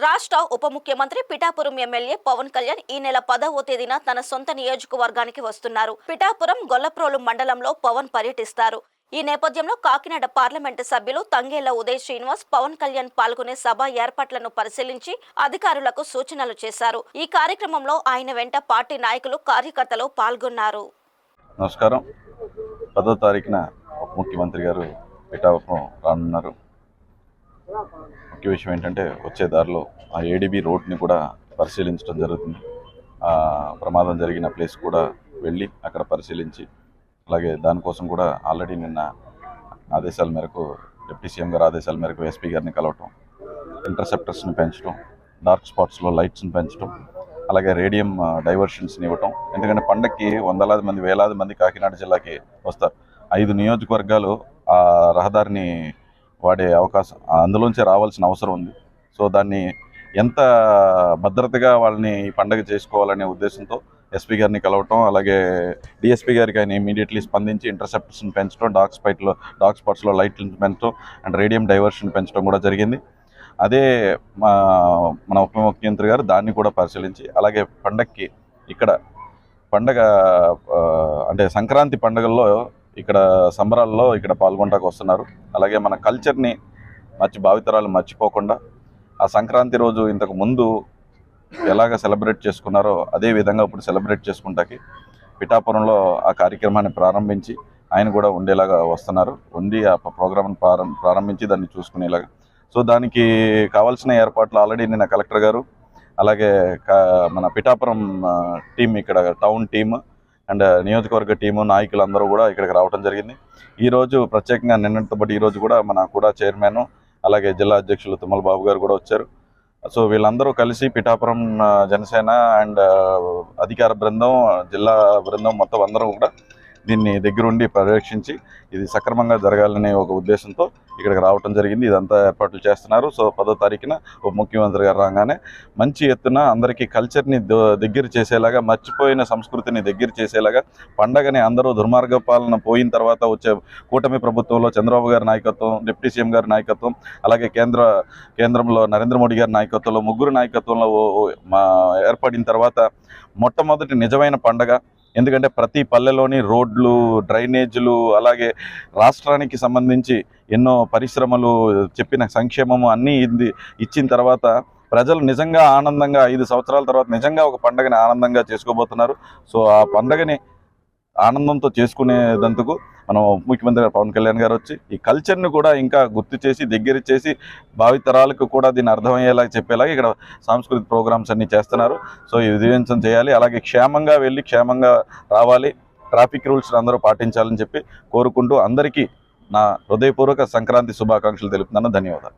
రాష్ట్ర ఉప ముఖ్యమంత్రి పిఠాపురం ఎమ్మెల్యే పవన్ కళ్యాణ్ ఈ నెల 10వ తేదీన తన సొంత నియోజకవర్గానికి వస్తున్నారు. పిఠాపురం గొల్లప్రోలు మండలంలో పవన్ పర్యటిస్తారు. ఈ నేపథ్యంలో కాకినాడ పార్లమెంటు సభ్యులు తంగేళ్ల ఉదయ్ శ్రీనివాస్ పవన్ కళ్యాణ్ పాల్గొనే సభ ఏర్పాట్లను పరిశీలించి అధికారులకు సూచనలు చేశారు. ఈ కార్యక్రమంలో ఆయన వెంట పార్టీ నాయకులు, కార్యకర్తలు పాల్గొన్నారు. నమస్కారం. 10వ తారీఖున ఉప ముఖ్యమంత్రి గారు పిఠాపురం రానున్నారు. ముఖ్య విషయం ఏంటంటే వచ్చే దారిలో ఆ ఏడీబీ రోడ్ని కూడా పరిశీలించడం జరుగుతుంది. ప్రమాదం జరిగిన ప్లేస్ కూడా వెళ్ళి అక్కడ పరిశీలించి, అలాగే దానికోసం కూడా ఆల్రెడీ నిన్న ఆదేశాల మేరకు డిప్యూటీ సీఎం గారు ఆదేశాల మేరకు ఎస్పీ గారిని కలవటం, ఇంటర్సెప్టర్స్ని పెంచడం, డార్క్ స్పాట్స్లో లైట్స్ని పెంచడం, అలాగే రేడియం డైవర్షన్స్ని ఇవ్వటం. ఎందుకంటే పండగకి వందలాది మంది, వేలాది మంది కాకినాడ జిల్లాకి వస్తారు. 5 నియోజకవర్గాలు ఆ రహదారిని వాడే అవకాశం, అందులోంచే రావాల్సిన అవసరం ఉంది. సో దాన్ని ఎంత భద్రతగా వాళ్ళని ఈ పండగ చేసుకోవాలనే ఉద్దేశంతో ఎస్పీ గారిని కలవటం, అలాగే డిఎస్పీ గారికి ఆయన ఇమీడియట్లీ స్పందించి ఇంటర్సెప్టర్స్ని పెంచడం, డార్క్ స్పాట్స్లో లైట్లను పెంచడం అండ్ రేడియం డైవర్షన్ పెంచడం కూడా జరిగింది. అదే మన ఉప ముఖ్యమంత్రి గారు దాన్ని కూడా పరిశీలించి, అలాగే పండగకి ఇక్కడ పండగ అంటే సంక్రాంతి పండుగల్లో ఇక్కడ సంబరాల్లో ఇక్కడ పాల్గొనడానికి వస్తున్నారు. అలాగే మన కల్చర్ని భావితరాలు మర్చిపోకుండా ఆ సంక్రాంతి రోజు ఇంతకు ముందు ఎలాగ సెలబ్రేట్ చేసుకున్నారో అదే విధంగా ఇప్పుడు సెలబ్రేట్ చేసుకుంటాకి పిఠాపురంలో ఆ కార్యక్రమాన్ని ప్రారంభించి ఆయన కూడా ఉండేలాగా వస్తున్నారు. ఉండి ఆ ప్రోగ్రామ్ని ప్రారంభించి దాన్ని చూసుకునేలాగా. సో దానికి కావాల్సిన ఏర్పాట్లు ఆల్రెడీ నిన్న కలెక్టర్ గారు, అలాగే మన పిఠాపురం టీం, ఇక్కడ టౌన్ టీమ్ అండ్ నియోజకవర్గ టీము నాయకులు అందరూ కూడా ఇక్కడికి రావడం జరిగింది. ఈరోజు ప్రత్యేకంగా నిన్నటితో పాటు ఈరోజు కూడా మన కూడా చైర్మన్, అలాగే జిల్లా అధ్యక్షులు తుమ్మల బాబు గారు కూడా వచ్చారు. సో వీళ్ళందరూ కలిసి పిఠాపురం జనసేన అండ్ అధికార బృందం, జిల్లా బృందం మొత్తం అందరూ కూడా దీన్ని దగ్గరుండి పర్యవేక్షించి ఇది సక్రమంగా జరగాలనే ఒక ఉద్దేశంతో ఇక్కడికి రావడం జరిగింది. ఇదంతా ఏర్పాట్లు చేస్తున్నారు. సో 10వ తారీఖున ఉప ముఖ్యమంత్రి గారు రాగానే మంచి ఎత్తున అందరికీ కల్చర్ని దగ్గర చేసేలాగా, మర్చిపోయిన సంస్కృతిని దగ్గర చేసేలాగా పండగని అందరూ దుర్మార్గ పాలన పోయిన తర్వాత వచ్చే కూటమి ప్రభుత్వంలో చంద్రబాబు గారి నాయకత్వం, డిప్యూటీ సీఎం గారి నాయకత్వం, అలాగే కేంద్రంలో నరేంద్ర మోడీ గారి నాయకత్వంలో, ముగ్గురు నాయకత్వంలో ఏర్పడిన తర్వాత మొట్టమొదటి నిజమైన పండగ. ఎందుకంటే ప్రతి పల్లెలోని రోడ్లు, డ్రైనేజీలు, అలాగే రాష్ట్రానికి సంబంధించి ఎన్నో పరిశ్రమలు, చెప్పిన సంక్షేమము అన్నీ ఇచ్చిన తర్వాత ప్రజలు నిజంగా ఆనందంగా 5 సంవత్సరాల తర్వాత నిజంగా ఒక పండుగని ఆనందంగా చేసుకోబోతున్నారు. సో ఆ పండుగని ఆనందంతో చేసుకునేందుకు మనం ముఖ్యమంత్రి గారు పవన్ కళ్యాణ్ గారు వచ్చి ఈ కల్చర్ని కూడా ఇంకా గుర్తు చేసి, దగ్గర చేసి, భావితరాలకు కూడా దీన్ని అర్థమయ్యేలా చెప్పేలాగా ఇక్కడ సాంస్కృతిక ప్రోగ్రామ్స్ అన్నీ చేస్తున్నారు. సో ఈ విజయవంతం చేయాలి, అలాగే క్షేమంగా వెళ్ళి క్షేమంగా రావాలి, ట్రాఫిక్ రూల్స్ అందరూ పాటించాలని చెప్పి కోరుకుంటూ అందరికీ నా హృదయపూర్వక సంక్రాంతి శుభాకాంక్షలు తెలుపుతున్నాను. ధన్యవాదాలు.